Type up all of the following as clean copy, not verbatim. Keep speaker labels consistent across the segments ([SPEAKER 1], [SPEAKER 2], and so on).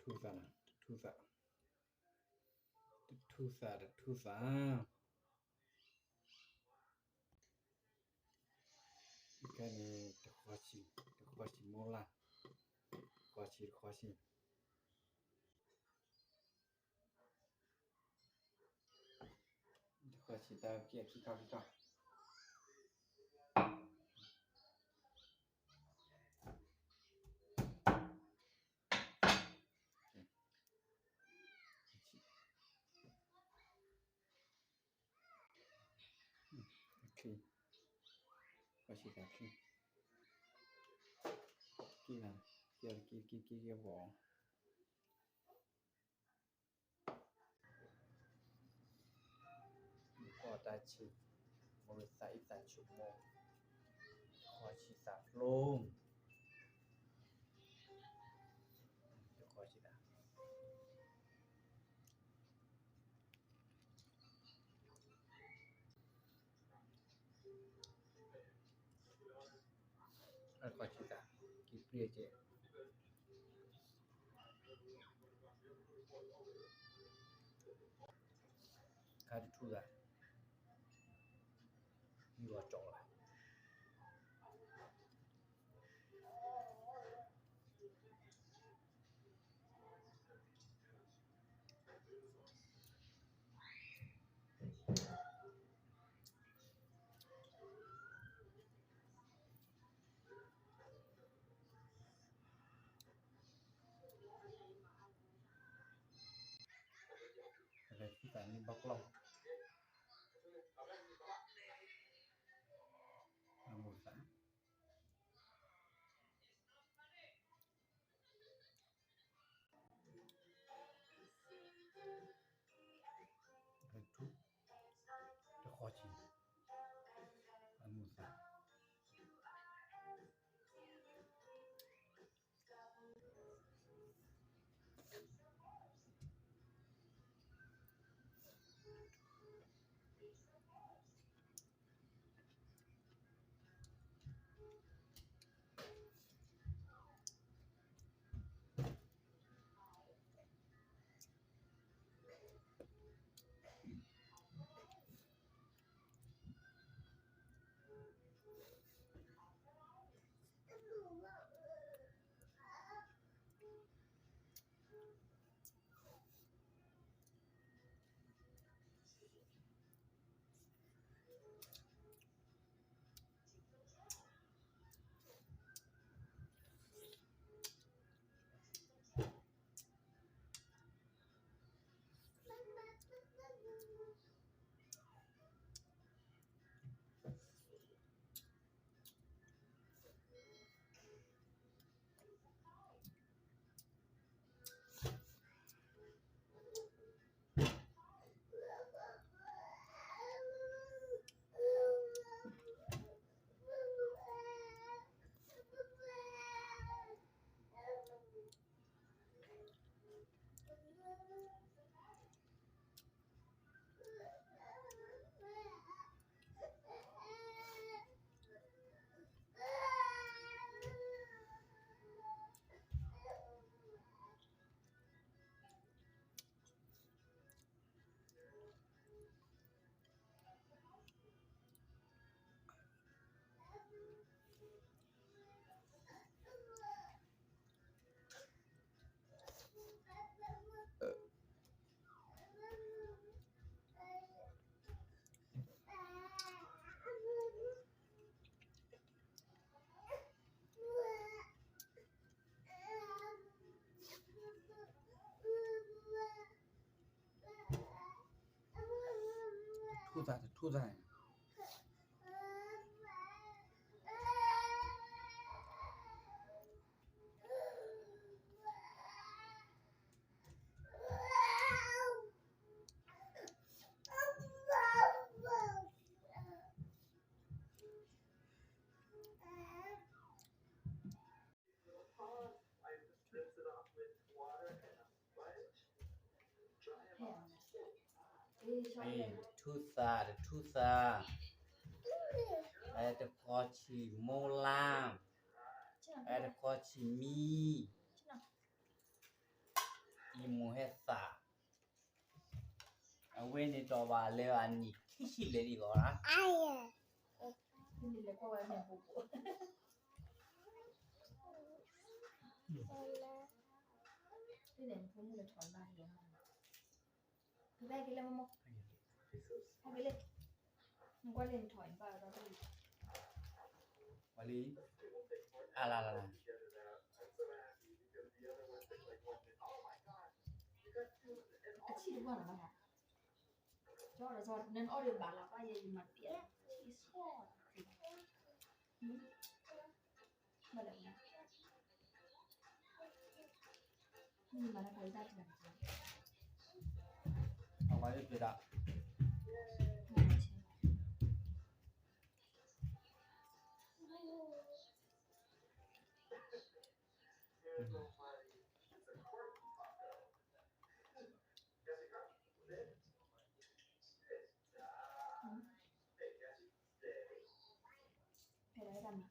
[SPEAKER 1] Tusa, Tusa, Tusa. Cái này the khoshi mola, khoshi. The khoshi ta kia kika. Okay, khoshi ta kia vỏ. Có ta chi, một sai chụp mồ, khoshi ta luôn. The khoshi ta. Khoshi ta, kia che. Cái thu ra, như là trộn lại. Rồi chúng ta nên bóc lông. Một xã. Rồi chút. Nó khó chịu. Một xã. Thu ra. Tusa. The khoshi mola. The khoshi mi. imu hesa awe ni to ba le ani kishi le di lo la
[SPEAKER 2] Quindi le qua ne buco. Cái này không mua được thoải mái được không? Cái này cái lên một không cái lên không có lên thoải vào đó đi.
[SPEAKER 1] wali ala
[SPEAKER 2] À chị đúng không hả? Cho là do nên ở đây bảo là bao giờ mà tiếc chị xóa. Mà lại nhưng mà nó thấy ra thì làm sao?
[SPEAKER 1] awale beda
[SPEAKER 2] Phải đấy làm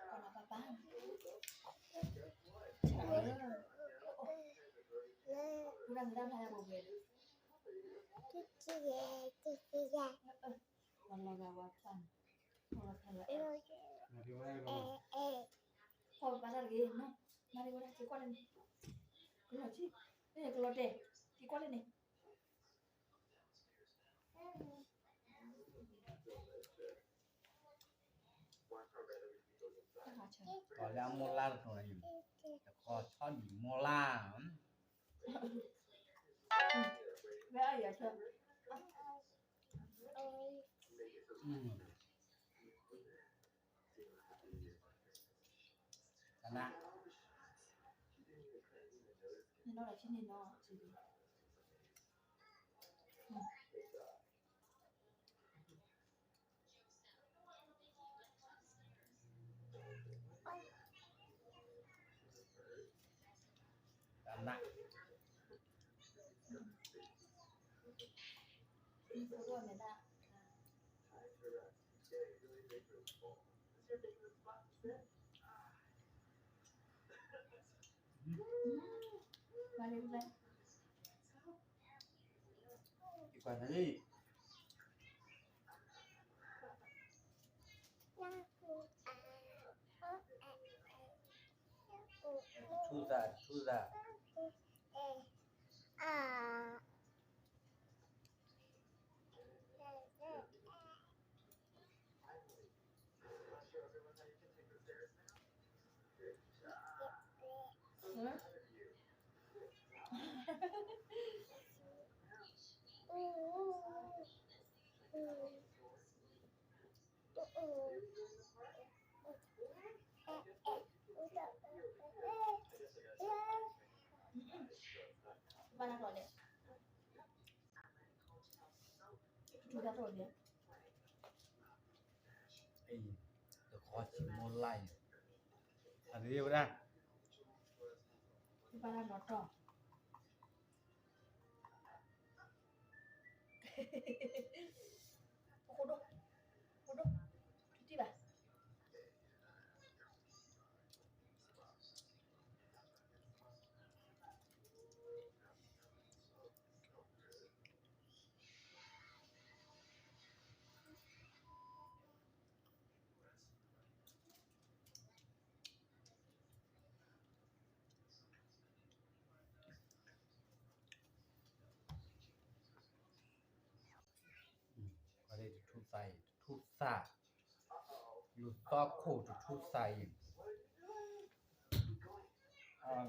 [SPEAKER 2] còn là papa chúng ta đang hay là một người còn là gà quá phần còn là phần là em thôi bắt ra cái gì nữa mà đi qua đây chỉ qua đây này cái là chi cái này cái lọt đẹp chỉ qua đây này
[SPEAKER 1] ko la mola to na yu ko chon di mola
[SPEAKER 2] Bé ơi vậy chưa?
[SPEAKER 1] kana
[SPEAKER 2] Nên nó là trên nền nó chỉ
[SPEAKER 1] kana
[SPEAKER 2] số rồi người ta và lên đây
[SPEAKER 1] ikwan ni tuza
[SPEAKER 2] và là rồi đấy chúng ta rồi đấy
[SPEAKER 1] ai to ko chi molai ani bra
[SPEAKER 2] và là nó tròn cô đô đi bà
[SPEAKER 1] Kali tu sai tu sa you talk cool to tu sai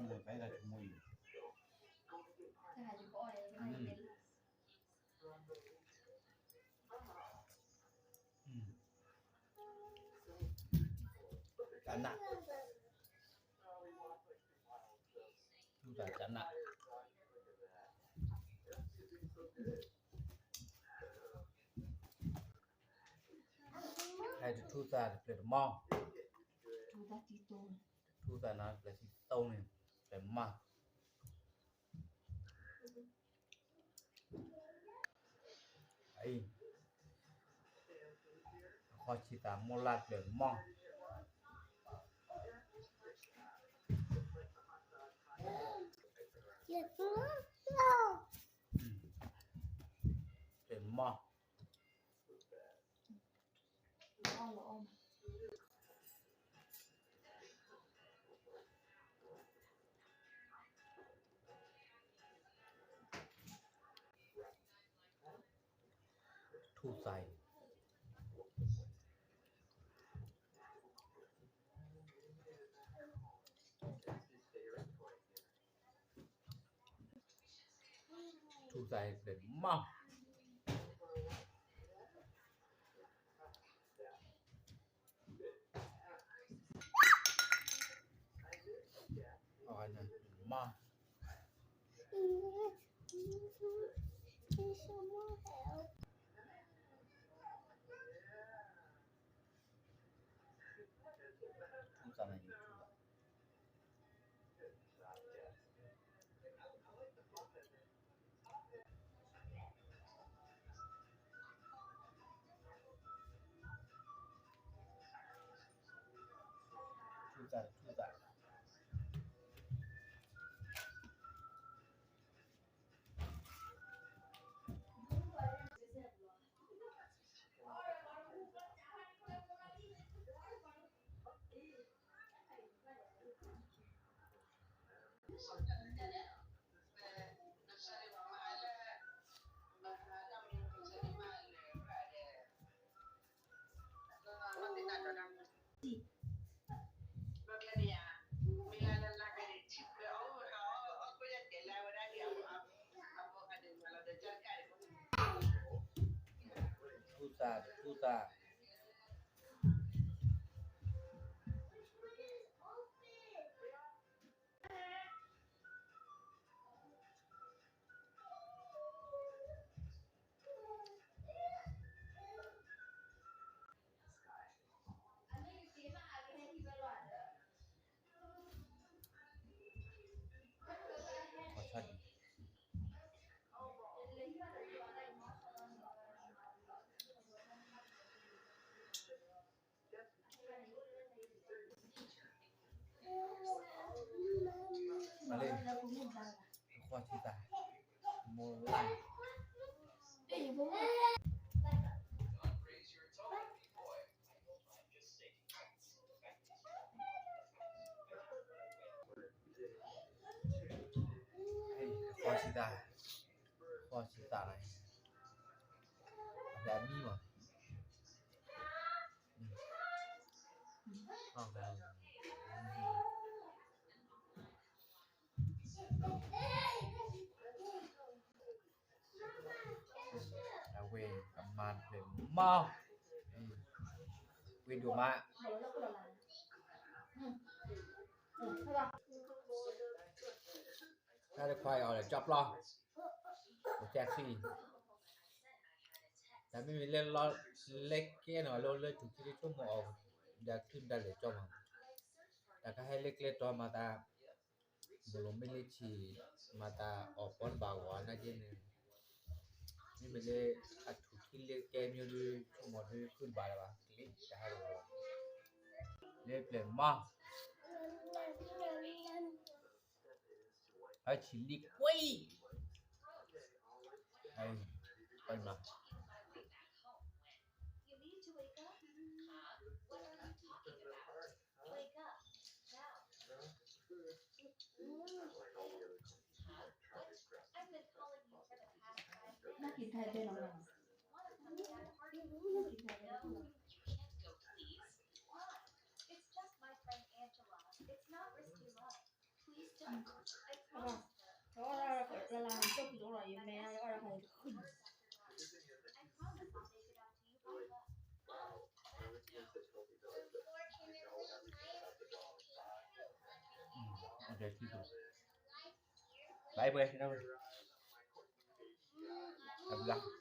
[SPEAKER 1] một cái là chúng mình
[SPEAKER 2] cái này có ở đây cái này đến
[SPEAKER 1] chán nặng tu là chán nặng hay là thu ra để mong
[SPEAKER 2] Chú ta tí tôn.
[SPEAKER 1] thu ra nó là thịt tông này để mong ấy kho chỉ ta mua lạt để mong để mong
[SPEAKER 2] Ôm là ôm.
[SPEAKER 1] thu dày thu dày để mong rồi này mong thu ra này thu ra thu ra có chân mà lên kho chỉ ta mua lại kho chỉ ta này là mi mà là về cầm màn để mau quên đồ màถ้าจะควายเอาเลยจับล้อแจ็คซี่แต่ไม่มีเล่นล้อเล็กแค่หน่อยเล่นถูกที่ชั่วโมงอยากขึ้นได้เลยจอมแต่ก็ให้เล็กๆตัวมาตาbelum memiliki mata open bahwa nanti ini beli atu kile kemio du cuma du kun bala klik dah le ple ma ai chili quay ai quay mà
[SPEAKER 2] Nó kịp thời bên nào đó là làm cho cái chỗ này mẹ nó là phải
[SPEAKER 1] Bye bye. Abla